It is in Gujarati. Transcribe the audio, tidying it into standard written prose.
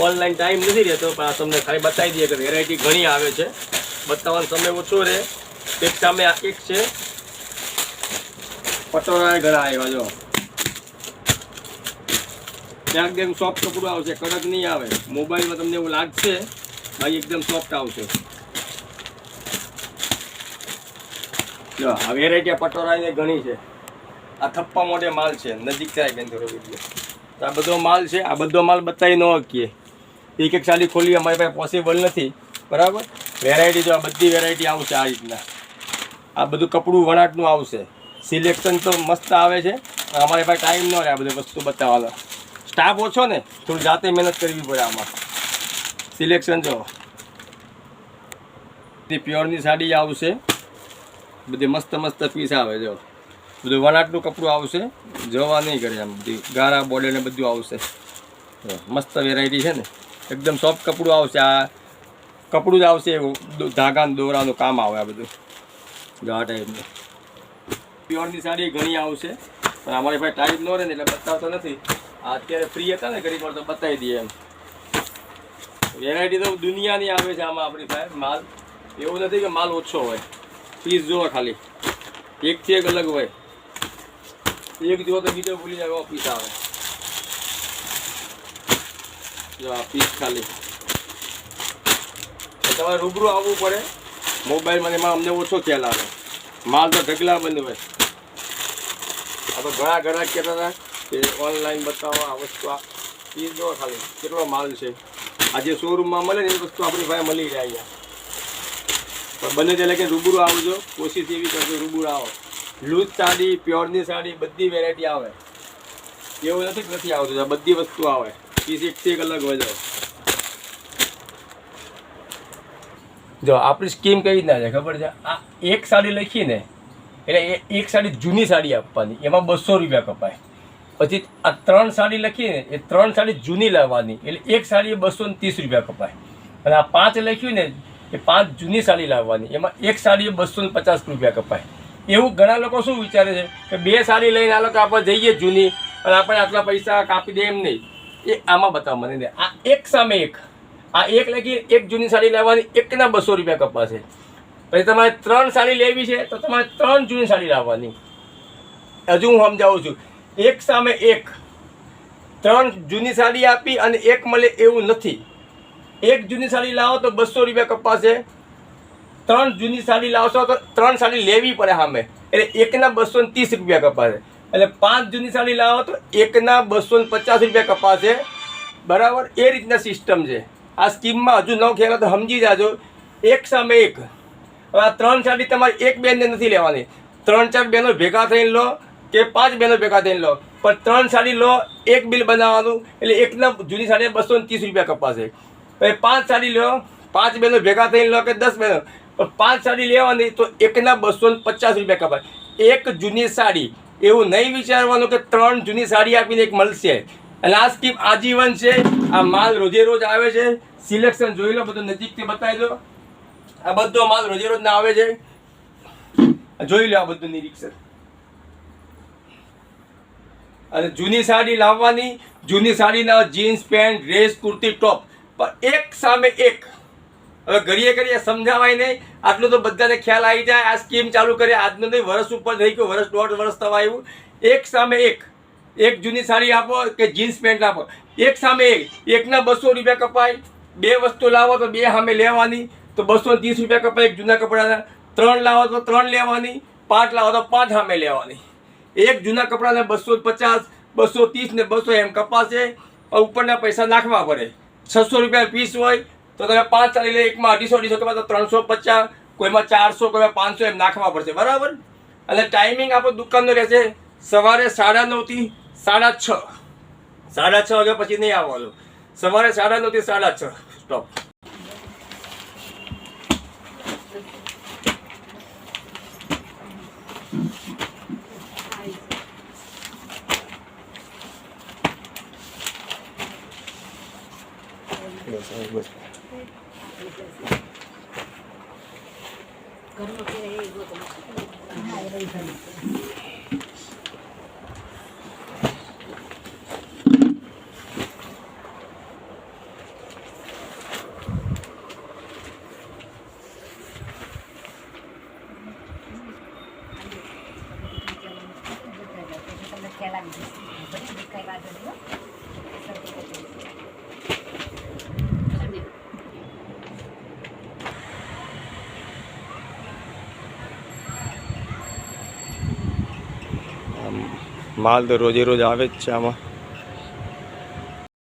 ઓનલાઈન ટાઈમ નથી રહેતો, પણ આ તમને ખાલી બતાવી દઈએ કે વેરાયટી ઘણી આવે છે. બતાવવાનો સમય ઓછો રહે. એક સામે એક છે, પટોળા ઘણા આવ્યા. જો ત્યાં એકદમ સોફ્ટ કપડું આવશે, કડક નહીં આવે. મોબાઈલમાં તમને એવું લાગશે, ભાઈ એકદમ સોફ્ટ આવશે. જો આ વેરાયટી પટોળાની ઘણી છે. આ થપ્પા મોટે માલ છે. નજીક થાય બેન થોડો વિડીયો. આ બધો માલ છે. આ બધો માલ બતાવી ન શકીએ. એક એક સાડી ખોલી અમારી પાસે પોસિબલ નથી, બરાબર. વેરાયટી જો આ બધી વેરાયટી આવશે આ રીતના. આ બધું કપડું વણાટનું આવશે. સિલેક્શન તો મસ્ત આવે છે. અમારી પાસે ટાઈમ ન રહે આ બધી વસ્તુ બતાવવાનો. સ્ટાફ ઓછો ને, થોડી જાતે મહેનત કરવી પડે આમાં. સિલેક્શન જો પ્યોરની સાડી આવશે. બધી મસ્ત મસ્ત પીસ આવે. જો બધું વણાટનું કપડું આવશે. જોવા નહીં કરે આમ બધી ગારા બોર્ડર ને બધું આવશે. મસ્ત વેરાયટી છે ને, એકદમ સોફ્ટ કપડું આવશે. આ કપડું જ આવશે એવું ધાગા દોરાનું કામ આવે. આ બધું ગા ટાઈપનું પ્યોરની સાડી ઘણી આવશે, પણ અમારી પાસે ટાઈમ ન રહે ને એટલે બતાવતો નથી. અત્યારે ફ્રી હતા ને ઘણી વાર તો બતાવી દઈએ એમ. વેરાયટી તો દુનિયાની આવે છે આમાં આપણી પાસે માલ. એવું નથી કે માલ ઓછો હોય. પીસ જુઓ ખાલી, એકથી એક અલગ હોય. એક જુઓ તો બીજો ભૂલી જાય એવો પીસ આવે. જો આ પીસ ખાલી તમારે રૂબરૂ આવવું પડે. મોબાઈલમાં એમાં અમને ઓછો ખ્યાલ આવે. માલ તો ઢગલા બંધ હોય. આ તો ઘણા ઘણા કહેતા હતા કે ઓનલાઈન બતાવો આ વસ્તુ. આ પીસ જુઓ ખાલી કેટલો માલ છે. આજે શોરૂમમાં મળે ને એ વસ્તુ આપણી પાસે મળી જાય અહીંયા. પણ બને એટલે કે રૂબરૂ આવજો. કોશિશ એવી કરજો રૂબરૂ આવો. લૂઝ સાડી, પ્યોરની સાડી બધી વેરાયટી આવે. એવું નથી કે નથી આવતું. બધી વસ્તુ આવે. પીસ એકથી એક અલગ હોય. જો આપણી સ્કીમ કઈ રીતના છે ખબર છે? આ એક સાડી લખીને એટલે એક સાડી જૂની સાડી આપવાની, એમાં 200 રૂપિયા કપાય. પછી આ 3 સાડી લખીને એ 3 સાડી જૂની લાવવાની, એટલે એક સાડી 230 રૂપિયા કપાય. અને આ 5 લખ્યું ને એ 5 જૂની સાડી લાવવાની, એમાં એક સાડી 250 રૂપિયા કપાય. એવું ઘણા લોકો શું વિચારે છે કે 2 સાડી લઈને આ લોકો આપણે જઈએ જૂની અને આપણે આટલા પૈસા કાપી દે એમ નહીં. એ આમાં બતાવો મને. આ એક સામે એક, આ એક લખી એક જૂની સાડી લાવવાની, એકના 200 રૂપિયા કપાશે. પછી તમારે 3 સાડી લેવી છે તો તમારે 3 જૂની સાડી લાવવાની. હજુ હું સમજાવું છું. એક સામે એક, 3 જૂની સાડી આપી અને એક મળે એવું નથી. એક જૂની સાડી લાવો તો 200 રૂપિયા કપાશે. 3 જૂની સાડી લાવશો તો 3 સાડી લેવી પડે સામે, એટલે એકના 230 રૂપિયા કપાશે. એટલે 5 જૂની સાડી લાવો તો એકના 250 રૂપિયા કપાશે, બરાબર. એ રીતના સિસ્ટમ છે આ સ્કીમમાં. હજુ ન ખ્યાલ તો સમજી જાજો. એક સામે એક. હવે આ 3 સાડી તમારે એક બેનને નથી લેવાની. 3-4 બહેનો ભેગા થઈને લો કે 5 બહેનો ભેગા થઈને લો, પણ 3 સાડી લો, એક બિલ બનાવવાનું, એટલે એકના જૂની સાડી 230 રૂપિયા કપાશે. હવે 5 સાડી લો, 5 બહેનો ભેગા થઈને લો કે 10 બહેનો, પણ 5 સાડી લેવાની તો એકના 250 રૂપિયા કપાય. એક જૂની સાડી. એવું નહીં વિચારવાનું કે 3 જૂની સાડી આપીને એક મળશે. અને આ સ્કીમ આજીવન છે. આ માલ રોજે રોજ આવે છે. સિલેક્શન જોઈ લો, બધું નજીકથી બતાવી દો. આ બધો માલ રોજે રોજ ના આવે છે. જોઈ લો આ બધું નિરીક્ષણ. અને જૂની સાડી લાવવાની, જૂની સાડીના જીન્સ પેન્ટ, ડ્રેસ, કુર્તી, ટોપ, પણ એક સામે એક. હવે ઘડીએ સમજાવાય નહીં. આટલું તો બધાને ખ્યાલ આવી જાય. આ સ્કીમ ચાલુ કરી આજનું નહીં, વર્ષ ઉપર થઈ ગયું, વર્ષ 1.5 વર્ષ થવા આવ્યું. એક સામે એક, એક જૂની સાડી આપો કે જીન્સ પેન્ટ આપો, એક સામે એક, એકના 200 રૂપિયા કપાય. 2 વસ્તુ લાવો તો 2 સામે લેવાની, તો 230 રૂપિયા કપાય એક જૂના કપડાના. 3 લાવો તો 3 લેવાની, 5 લાવો તો 5 સામે લેવાની. એક જૂના કપડાને 250, 230 ને 200 એમ કપાશે. ઉપરના પૈસા નાખવા પડે. 600 રૂપિયા પીસ હોય તો તમે 5 સાડી લે, એકમાં 250 કપાય તો 350, કોઈમાં 400, કોઈમાં 500 એમ નાખવા પડશે, બરાબર. અને ટાઈમિંગ આપણો દુકાનનો રહેશે સવારે 9:30 થી 6:30. 6:30 વાગ્યા પછી નહીં આવવાનું. સવારે 9:30 થી 6:30 સ્ટોપ. ફેલાવી દઈશું. બધી દેખાય વાંધો નહીં હો. સબ્જી કરી દઈશું. માલ તો રોજે રોજ આવે જ છે આમાં.